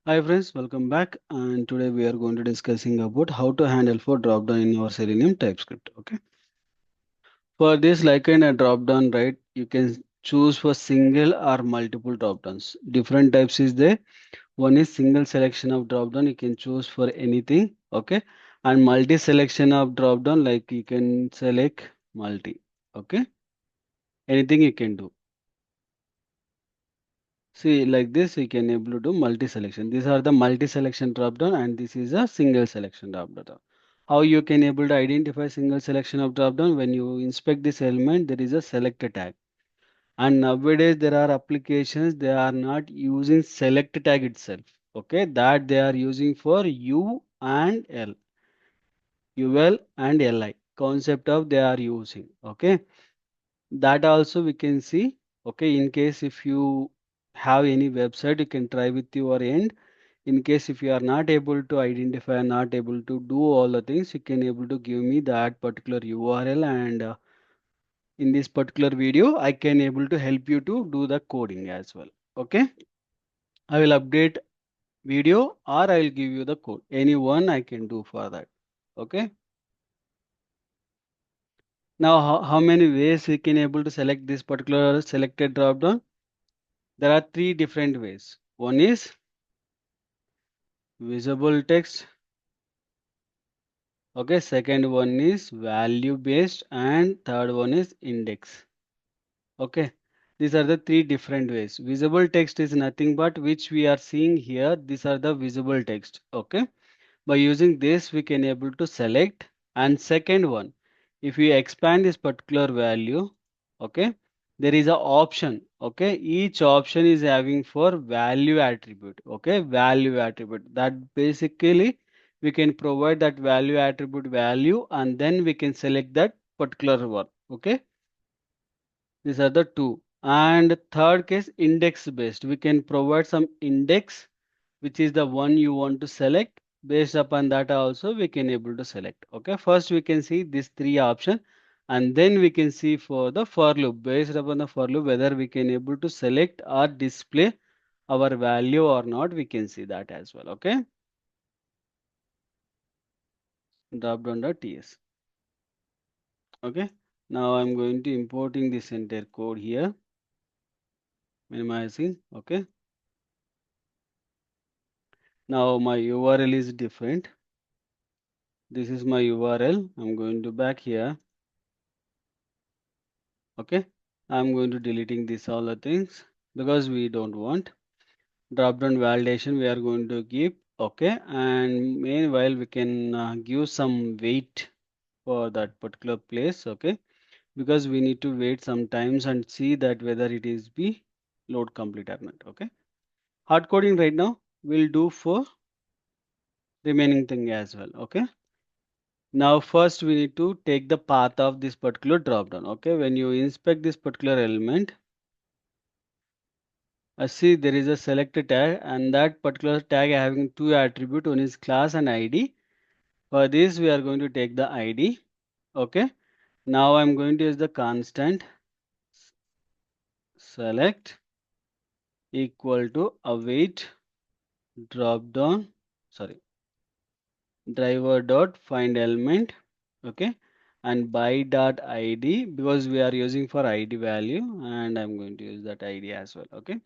Hi friends, welcome back. And today we are going to discussing about how to handle for dropdown in your Selenium TypeScript. Okay. For this, like in a dropdown, right, you can choose for single or multiple dropdowns. Different types is there. One is single selection of dropdown. You can choose for anything. Okay. And multi selection of dropdown, like you can select multi. Okay. Anything you can do. See, like this, you can able to do multi-selection. These are the multi-selection drop-down, and this is a single selection drop-down. How you can able to identify single selection of drop-down? When you inspect this element, there is a select tag. And nowadays, there are applications, they are not using select tag itself. Okay, that they are using for U and L, UL and LI concept of they are using. Okay, that also we can see. Okay, in case if you have any website, you can try with your end. In case if you are not able to identify, not able to do all the things, you can able to give me that particular URL, and in this particular video I can able to help you to do the coding as well. Okay, I will update video or I will give you the code, any one I can do for that. Okay, now how many ways we can able to select this particular selected drop down? There are three different ways. One is visible text. Okay, second one is value based, and third one is index. Okay, these are the three different ways. Visible text is nothing but which we are seeing here. These are the visible text. Okay, by using this we can able to select. And second one, if we expand this particular value, okay, there is a option. Okay, each option is having for value attribute. Okay, value attribute, that basically we can provide that value attribute value, and then we can select that particular one. Okay, these are the two. And third case, index based, we can provide some index which is the one you want to select. Based upon that also we can able to select. Okay, first we can see these three options, and then we can see for the for loop. Based upon the for loop, whether we can able to select or display our value or not, we can see that as well. Okay, dropdown.ts. Okay, now I'm going to importing this entire code here, minimizing. Okay, now my URL is different. This is my URL. I'm going to back here. Okay, I'm going to deleting this all the things because we don't want drop down validation. We are going to keep. Okay, and meanwhile we can give some weight for that particular place. Okay, because we need to wait some times and see that whether it is be load complete or not. Okay, hard coding right now will do for remaining thing as well. Okay, now first we need to take the path of this particular drop down. Okay, when you inspect this particular element, see there is a select tag, and that particular tag having two attribute, one is class and ID. For this we are going to take the ID. Okay, now I'm going to use the constant select equal to await drop down, sorry, driver dot find element. Okay, and by dot ID, because we are using for ID value, and I'm going to use that ID as well. Okay,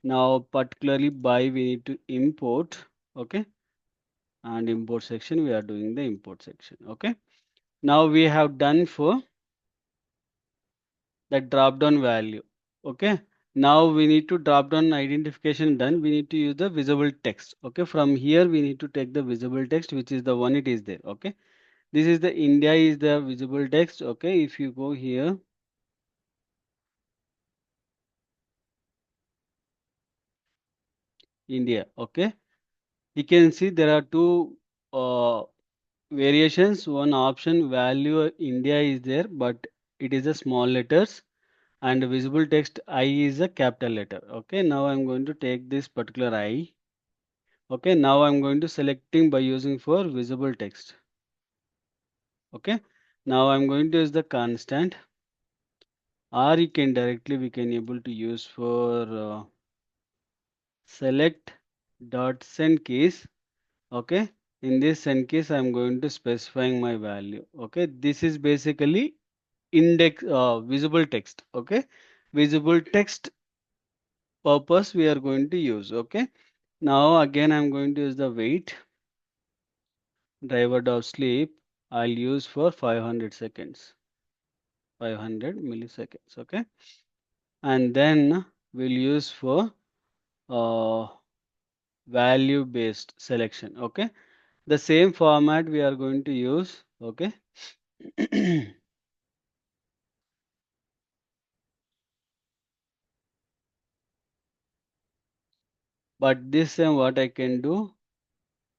now particularly by we need to import. Okay, and import section, we are doing the import section. Okay, now we have done for the drop down value. Okay, now we need to drop down identification done, we need to use the visible text. Okay, from here we need to take the visible text, which is the one it is there. Okay, this is the India is the visible text. Okay, if you go here, India. Okay, you can see there are two variations. One option value India is there, but it is a small letters, and visible text I is a capital letter. Okay, now I'm going to take this particular I. Okay, now I'm going to selecting by using for visible text. Okay, now I'm going to use the constant, or you can directly we can able to use for select dot send keys. Okay, in this send keys I'm going to specifying my value. Okay, this is basically index visible text. Okay, visible text purpose we are going to use. Okay, now again I'm going to use the wait driver dot sleep. I'll use for 500 seconds, 500 milliseconds. Okay, and then we'll use for uh, value based selection. Okay, the same format we are going to use. Okay. But this time what I can do,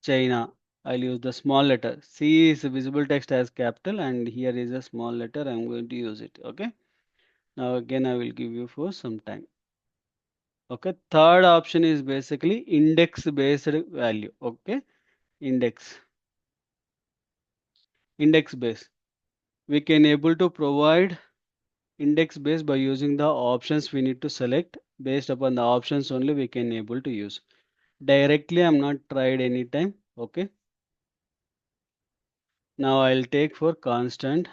China, I'll use the small letter. C is visible text as capital and here is a small letter. I'm going to use it. Okay. Now again I will give you for some time. Okay. Third option is basically index based value. Okay. Index. Index based. We can able to provide index based by using the options we need to select. Based upon the options only we can able to use. Directly I'm not tried anytime. Okay. Now I'll take for constant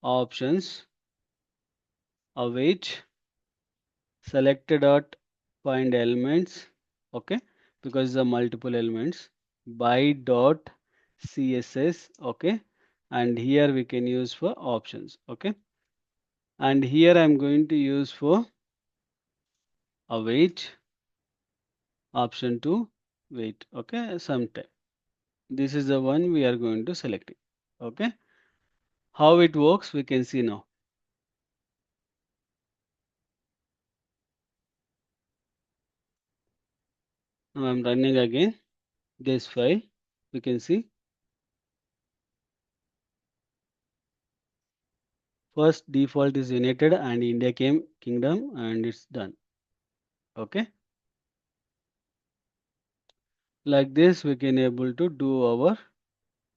options await selected dot find elements. Okay, because the multiple elements by dot css. Okay, and here we can use for options. Okay, and here I'm going to use for await option to wait. Okay, sometime this is the one we are going to select it. Okay, how it works we can see now. Now I'm running again this file. We can see first default is United and India came Kingdom and it's done. Okay. Like this we can able to do our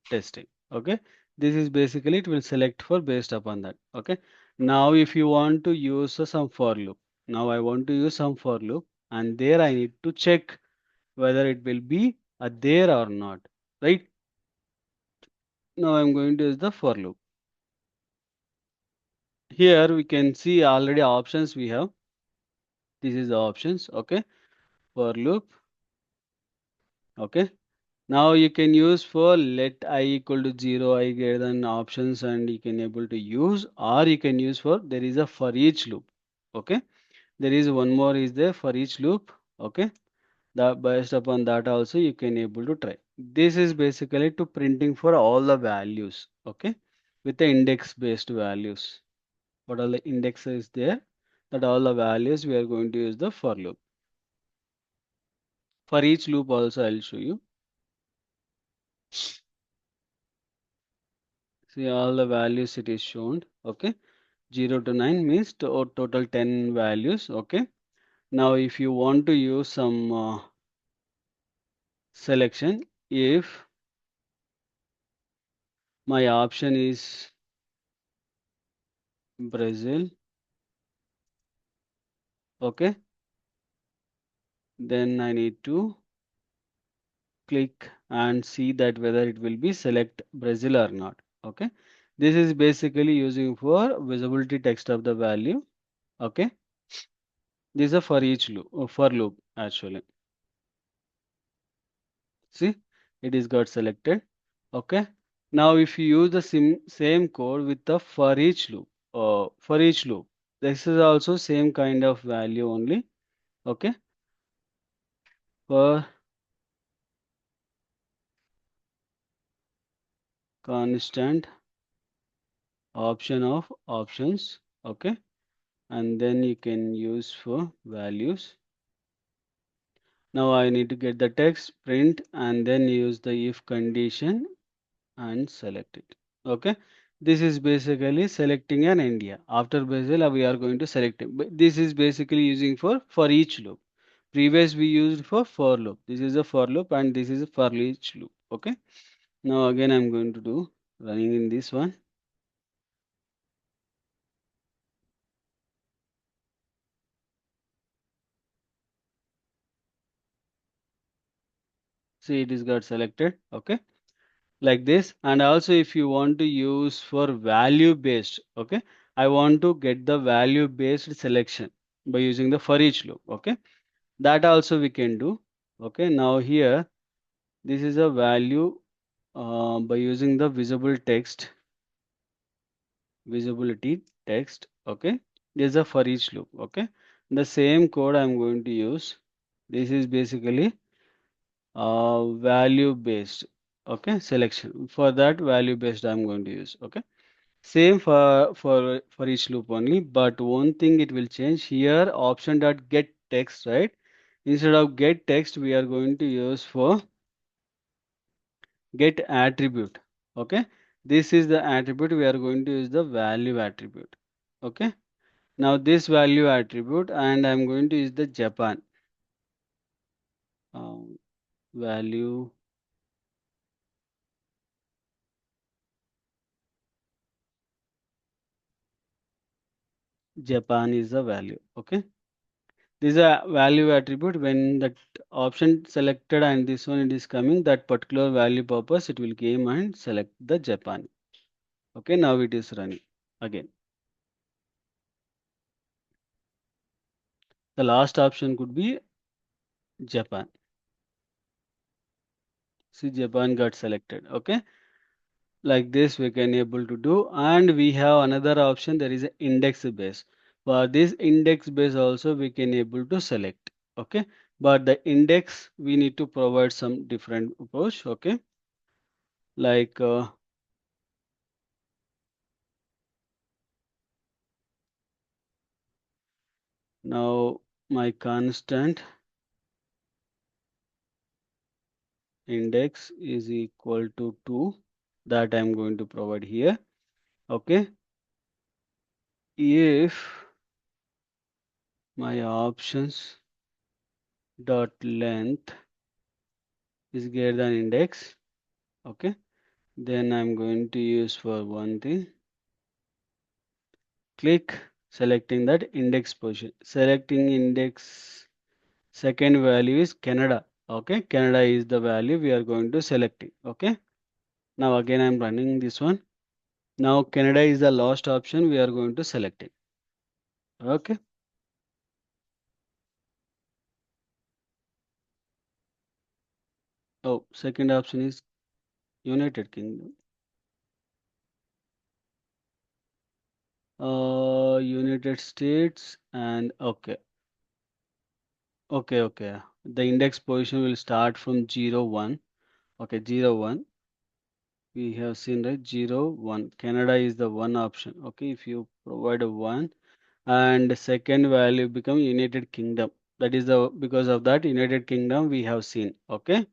testing. Okay. This is basically it will select for based upon that. Okay. Now if you want to use some for loop. Now I want to use some for loop and there I need to check whether it will be a there or not. Right. Now I'm going to use the for loop. Here we can see already options we have. This is the options. Okay. For loop. Okay. Now you can use for let I equal to 0, I greater than options and you can able to use or you can use for there is a for each loop. Okay. There is one more is there for each loop. Okay. That based upon that also you can able to try. This is basically to printing for all the values. Okay. With the index based values. What all the index is there that all the values we are going to use the for loop. For each loop also I'll show you. See all the values it is shown. Okay. 0 to 9 means total 10 values. Okay. Now if you want to use some selection, if my option is Brazil, okay, then I need to click and see that whether it will be select Brazil or not. Okay. This is basically using for visibility text of the value. Okay. This is a for each loop, for loop actually. See, it is got selected. Okay. Now, if you use the same code with the for each loop, this is also same kind of value only. Okay. For constant option of options. Okay. And then you can use for values. Now I need to get the text print and then use the if condition and select it. Okay. This is basically selecting an India. After Brazil, we are going to select it. But this is basically using for each loop. Previous we used for loop. This is a for loop and this is a for each loop. Okay. Now again I'm going to do running in this one. See, it is got selected. Okay, like this. And also if you want to use for value based, okay, I want to get the value based selection by using the for each loop. Okay, that also we can do. Okay, now here this is a value by using the visible text, visibility text. Okay, this is a for each loop. Okay, the same code I'm going to use. This is basically value based. Okay, selection. For that value based I'm going to use. Okay, same for each loop only, but one thing it will change here, option dot get text, right? Instead of get text we are going to use for get attribute. Okay, this is the attribute, we are going to use the value attribute. Okay, now this value attribute, and I'm going to use the Japan value. Japan is the value. Okay, this is a value attribute. When that option selected and this one it is coming, that particular value purpose it will came and select the Japan. Okay, now it is running again. The last option could be Japan. See, Japan got selected. Okay, like this we can able to do, and we have another option. There is an index base. For this index base also we can able to select. Okay, but the index we need to provide some different approach. Okay, like now my constant index is equal to 2, that I'm going to provide here. Okay, if my options dot length is greater than index, okay, then I'm going to use for one thing, click selecting that index position, selecting index, second value is Canada. Okay, Canada is the value we are going to select it. Okay, now again I'm running this one. Now Canada is the last option we are going to select it. Okay, oh, second option is United Kingdom. United States, and okay, okay. The index position will start from 0, 1. Okay, 0, 1. We have seen right, 0, 1. Canada is the one option. Okay, if you provide a 1, and the second value become United Kingdom. That is the because of that United Kingdom we have seen. Okay,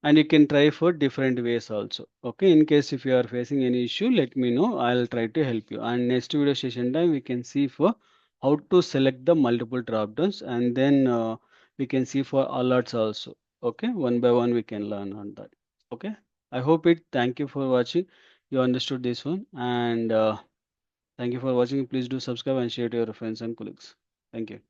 and you can try for different ways also. Okay, in case if you are facing any issue, let me know, I'll try to help you. And next video session time we can see for how to select the multiple drop downs, and then we can see for alerts also. Okay, one by one we can learn on that. Okay, I hope it. Thank you for watching, you understood this one, and thank you for watching. Please do subscribe and share to your friends and colleagues. Thank you.